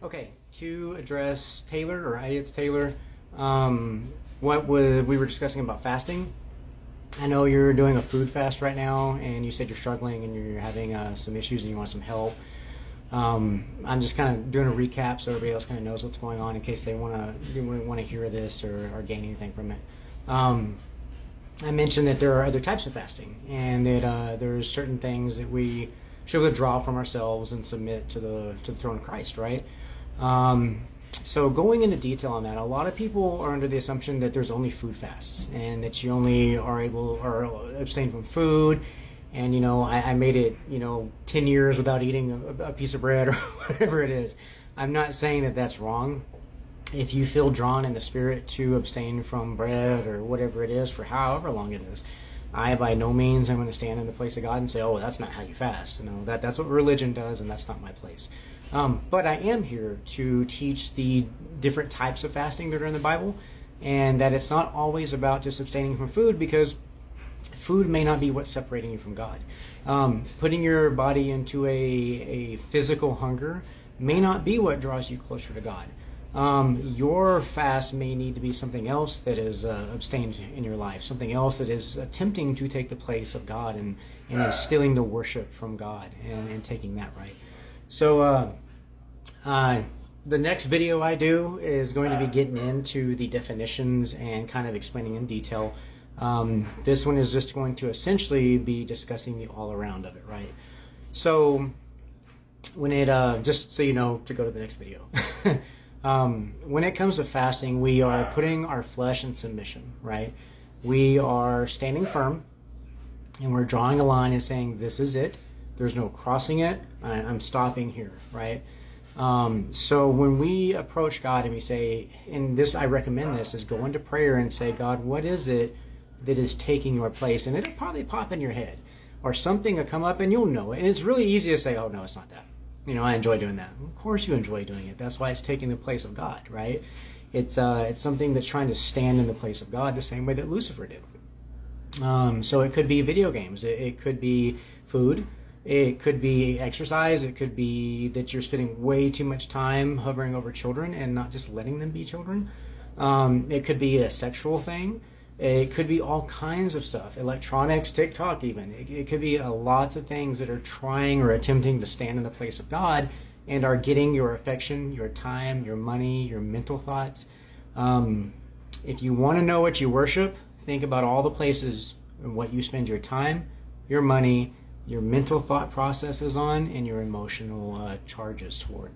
Okay, to address Taylor or Elliot's Taylor, we were discussing about fasting. I know you're doing a food fast right now, and you said you're struggling and you're having some issues and you want some help. I'm just kind of doing a recap so everybody else kind of knows what's going on in case they want to hear this or gain anything from it. I mentioned that there are other types of fasting, and that there's certain things that we should withdraw from ourselves and submit to the throne of Christ, right? So going into detail on that, a lot of people are under the assumption that there's only food fasts and that you only are able or abstain from food. And, I made it, 10 years without eating a piece of bread or whatever it is. I'm not saying that that's wrong. If you feel drawn in the spirit to abstain from bread or whatever it is for however long it is, I by no means am going to stand in the place of God and say, oh, that's not how you fast. That's what religion does, and that's not my place. But I am here to teach the different types of fasting that are in the Bible, and that it's not always about just abstaining from food, because food may not be what's separating you from God. Putting your body into a physical hunger may not be what draws you closer to God. Your fast may need to be something else that is abstained in your life, something else that is attempting to take the place of God and instilling the worship from God and taking that right. So the next video I do is going to be getting into the definitions and kind of explaining in detail. This one is just going to essentially be discussing the all around of it, right? So when it, just so you know, to go to the next video. When it comes to fasting, we are putting our flesh in submission, right? We are standing firm and we're drawing a line and saying, this is it. There's no crossing it. I'm stopping here, right? So when we approach God and we say, and this, I recommend this, is go into prayer and say, God, what is it that is taking your place? And it'll probably pop in your head, or something will come up and you'll know it. And it's really easy to say, oh no, it's not that. I enjoy doing that. Of course you enjoy doing it. That's why it's taking the place of God, right? It's something that's trying to stand in the place of God the same way that Lucifer did. So it could be video games. It could be food. It could be exercise. It could be that you're spending way too much time hovering over children and not just letting them be children. It could be a sexual thing. It could be all kinds of stuff, electronics, TikTok even. It could be lots of things that are trying or attempting to stand in the place of God and are getting your affection, your time, your money, your mental thoughts. If you want to know what you worship, think about all the places and what you spend your time, your money, your mental thought processes on, and your emotional charges towards.